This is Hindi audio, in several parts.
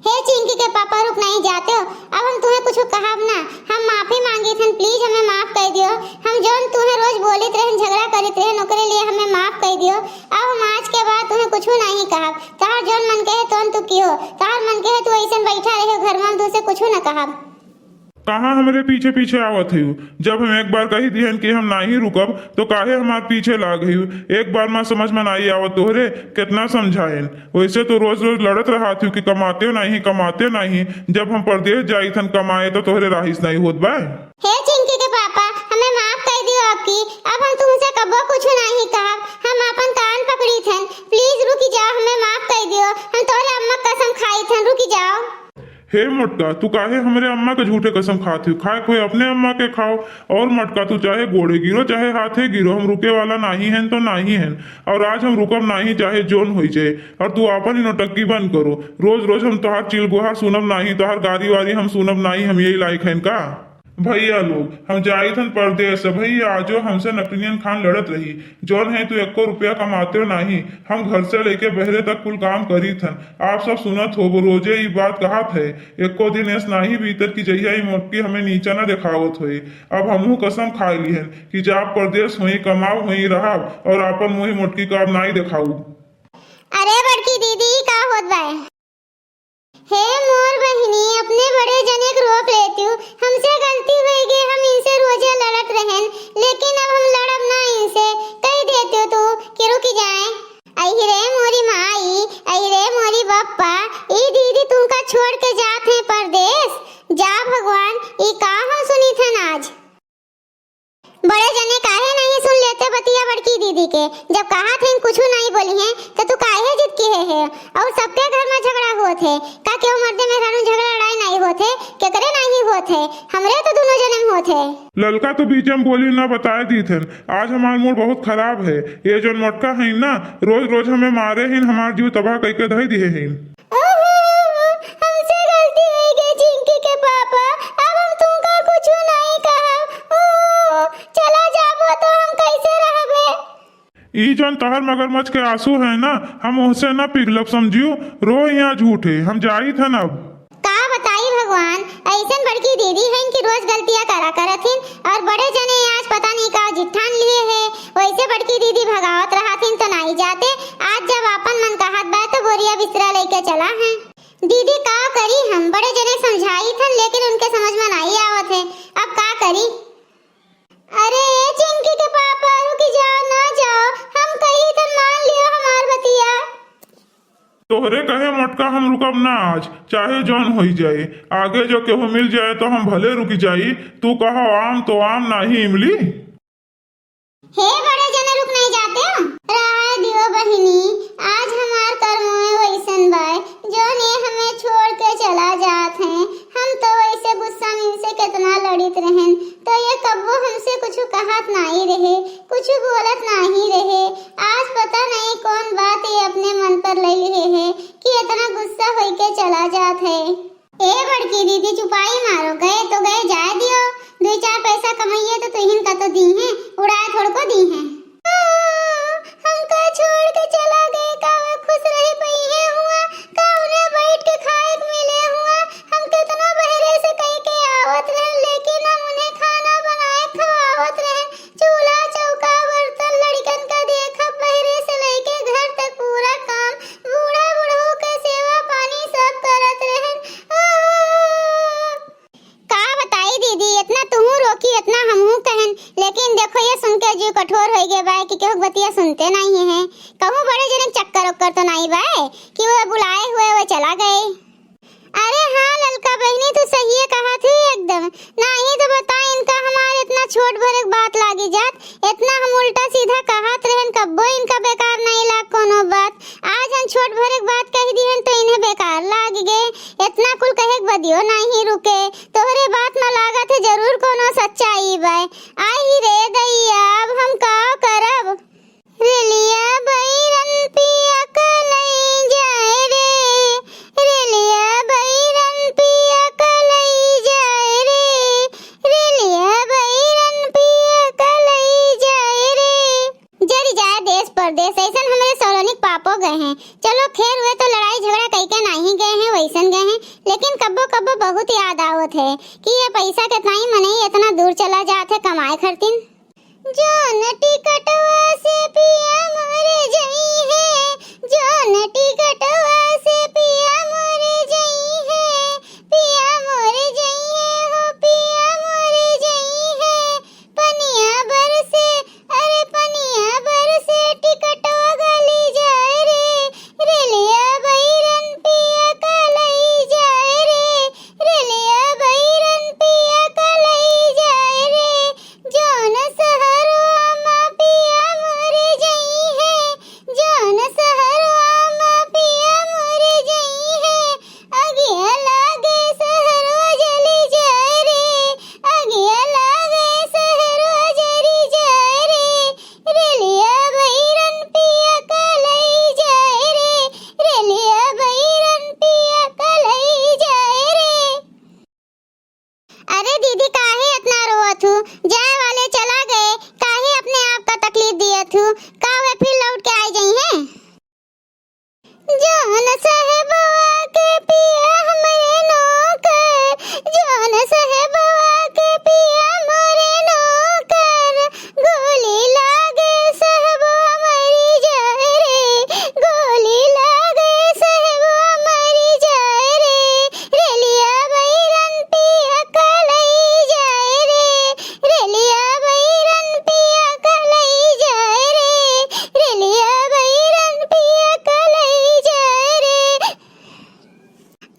हे चिंकी के पापा रुक नहीं जाते हो। अब हम तुम्हें कुछ कहा ना, हम माफी मांगी थन, प्लीज हमें माफ कर दियो। हम जोन तुम्हें रोज बोलित रहे झगड़ा करित रहे नौकरी लिए हमें माफ कर दियो। अब हम आज के बाद तुम्हें कुछ नहीं कहा। तार जोन मन कहे तो तू कियो, तार मन कहे तू ऐसे बैठा रहे घर में, तुझसे कुछ न कहा। कहाँ हमरे पीछे पीछे आवत है? जब हम एक बार कही दिहन कि हम नहीं रुकब तो काहे हमारे पीछे लाग गई? एक बार माँ समझ में नहीं आवत तोहरे, कितना समझाएन। वैसे तो रोज रोज लड़त रहा थी कि कमाते नहीं। जब हम परदेश जाई थन कमाए तो तोहरे राहिस नहीं होत बा। हे चिंकी के पापा हमें माफ कर दियो आपकी। अब हम तुमसे कबो कुछ नहीं कहा। हम अपन कान पकड़ी थन, प्लीज रुकी जाओ, हमें माफ कर दियो। हम तोरे अम्मा कसम खाई थन, रुकी जाओ। हे मटका, तू काहे हमरे अम्मा के झूठे कसम खाती हो? खाए कोई अपने अम्मा के खाओ। और मटका, तू चाहे गोड़े गिरो चाहे हाथे गिरो, हम रुके वाला नहीं है तो नहीं है। और आज हम रुकब नहीं चाहे जोन हो जाए। और तू अपन ही नौटंकी बंद करो। रोज रोज हम तोहार चिलगोहा सुनब नहीं, तोहार गारी वारी हम सुनब नहीं। हम यही लायक हैं का? भैया लोग, हम जाई थन परदेश, भैया आजो हमसे नकलियन खान लड़त रही। जौन है तू 1 रुपया कमाते हो नहीं, हम घर से लेके बहरे तक कुल काम करी थन। आप सब सुनत हो, रोजे ये बात कहत है। 1 दिन ऐस नहीं भीतर की जहिया ही मोटकी हमें नीचा न दिखावत हुई। अब हमहू कसम खा ली है कि जब परदेश हुई कमाओ हुई रहा और अपन मुही मोटकी का अब नहीं दिखाऊ। अरे बड़की दीदी का होत बा? हे मोर बहिनी, अपने बड़े जने को रोक लेती हूँ। हमसे गलती हुई गई, हम इनसे रोजे लड़त रहें, लेकिन अब हम लड़ब ना इनसे। कह देती हो तू कि रुक जाए। आई रे मोरी माई, आई रे मोरी बप्पा, ई दीदी तुमका छोड़ के जात है परदेश। जा भगवान, ई का हम सुनी थन आज। बड़े जने काहे नहीं सुन लेते बतिया बड़की दीदी के? जब कहा थे कुछ नहीं बोली है तो तू काहे जिद के है? और सबके घर में झगड़ा होत है का? क्यों मर्दे में घर में झगड़ा लड़ाई नहीं होत है? केकरे नहीं होत है? हमरे तो दोनों जने में होत है। ललका तो बीच में बोली ना बताए दी थे। आज हमारा मूड बहुत खराब है। ये जो मोटका है ना, रोज रोज हमें मारे हैं, हमार जीव तबाह करके धई दिए हैं। हमसे गलती हो गई चिंकी के पापा, अब हम तुमका कुछ नहीं कहा। चला जाबो तो हम कैसे रहबे? ई जन तहर मगरमच्छ के आंसू है ना, हम उससे ना पिघलब, समझियो। रो यहाँ झूठे, हम जाई था ना। अब का बताई भगवान, ऐसन बड़की दीदी हैं कि रोज गलतियां करा करथिन और बड़े जने आज पता नहीं का जिठान लिए है। वैसे बड़की दीदी भगावत रहथिन तो नहीं जाते। आज जब अपन मन का हाथ बा तो बोरिया बिस्तरा लेके चला है। दीदी का करी, हम बड़े जने समझाई थन लेकिन उनके समझ में नहीं आवत है। अब का करी? अरे चिंकी के पापा रुक जाओ, ना जाओ, हम कही तो मान लियो हमार बतिया। तोहरे कहे मटका हम रुकब ना आज, चाहे जौन हो जाए। आगे जो केहू मिल जाए तो हम भले रुक जाई। तू कहो आम तो आम नहीं इमली। हे बड़े जने रुक नहीं जाते हो? राह दियो बहिनी, आज हमार कर्म में वैसन बाय जो ने हमें छोड़ के चला जात है। हम तो वैसे गुस्सा में से कितना लड़ित रहें तो ये कब्बो हमसे कुछ कहत नहीं रहे, कुछ बोलत नहीं रहे। आज पता नहीं कौन बात ये अपने मन पर ले लिए है कि इतना गुस्सा होई के चला जात है। ए बड़की दीदी चुपाई मारो, गए तो गए, जाए दियो। 2-4 पैसा कमाइए तो तुहिन का तो दी है, उड़ाए थोड़ को दी है। हमका छोड़ के चला गए, का वे खुश रहे पई है हुआ, का उन्हें बैठ के खाए मिले हुआ। हम कितना बहरे से कह के आवत रहे, लेकिन हम उन्हें खाना बनाए खवावत रहे। चूल्हा चौका बर्तन लड़कन का देखा, बहरे से लेके घर तक पूरा काम, बूढ़ा बूढ़ो के सेवा पानी सब करत रहे। का बताई दीदी, इतना तुहू रोकी इतना हमहू कहन, लेकिन देखो ये सुन के जीव कठोर हो गए बाय कि केहू बतिया सुनते नहीं है। कहूँ बड़े जने चक्कर उक्कर तो नहीं बाय कि वो बुलाए हुए वो चला गए। अरे हाँ ललका बहनी, तू सही है कहा थी एकदम। नहीं तो बता इनका हमारे इतना छोट भर बात लागी जात, इतना हम उल्टा सीधा कहत रहन, कब्बो इनका बेकार नहीं लाग कोनो बात। आज हम छोट भर बात कह दी हन तो इन्हें बेकार लाग गए। इतना कुल कहे बदियो नहीं रुके। तोहरे बात में लागत है जरूर कोनो सच्चाई बाय। आई रे दैया, अब हम का करब? रेलिया बैरन पिया कलई जाए रे, रेलिया बैरन पिया कलई जाए रे, रेलिया बैरन पिया कलई जाए रे। जरी जाए देश परदेश, ऐसन हमारे सौरानिक पापो गए हैं। चलो खैर हुए तो लड़ाई झगड़ा कई के नहीं गए हैं, वैसन गए हैं। लेकिन कब्बो कब्बो बहुत याद आवत है कि ये पैसा कितना ही मनई इतना दूर चला जात है कमाए खातिर। जोन टिकटवा से पिया मोरे जई है, जोन टिकटवा से पिया मोरे जई है, पिया मोरे जई है हो पिया मोरे जई है। पनिया बरसे अरे पनिया बरसे टिकटवा गली जाए रे, रेलिया बैरन पिया कलई जाए रे, रेलिया बैरन पिया कलई जाए रे। जोन सहरवा माँ पिया मोरे जई है, जोन सहरवा माँ पिया मोरे जई है। अगिया लागे सहरवा जली जाए रे, अगिया लागे सहरवा जली जाए रे, रेलिया बैरन पिया कलई जाए रे, रेलिया बैरन पिया कलई जाए रे। अरे दीदी काहे इतना रोवत हूँ? जाए वाले चला गए, काहे अपने आप का तकलीफ दियत हूँ? का वे फिर लौट के आ जाई हैं? जोन साहेबवा के पिया हमरे नौकर, जोन साहेबवा के पिया मोरे नौकर। गोली लागे साहेबवा मरी जाए रे, गोली लागे साहेबवा मरी जाए रे, रेलिया बैरन पिया कलई जाए रे, रेलिया बैरन पिया कलई जाए रे, रेलिया बैरन पिया कलई जाए रे।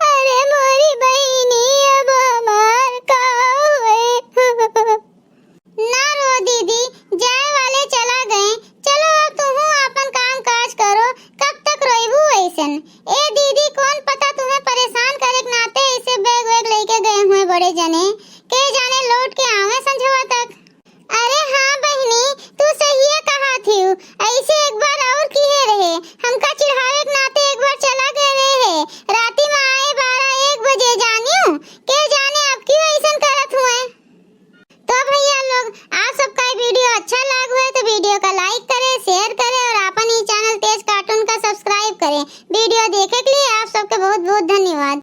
अरे मोरी बहिनी अब हमार का हुए? ना रो दीदी, जाए वाले चला गए, चलो अब तुम अपन काम काज करो, कब तक रोइबू ऐसन? ए दीदी कौन पता तुम्हें परेशान करे के नाते ऐसे बैग वैग लेके गए हुए बड़े जने।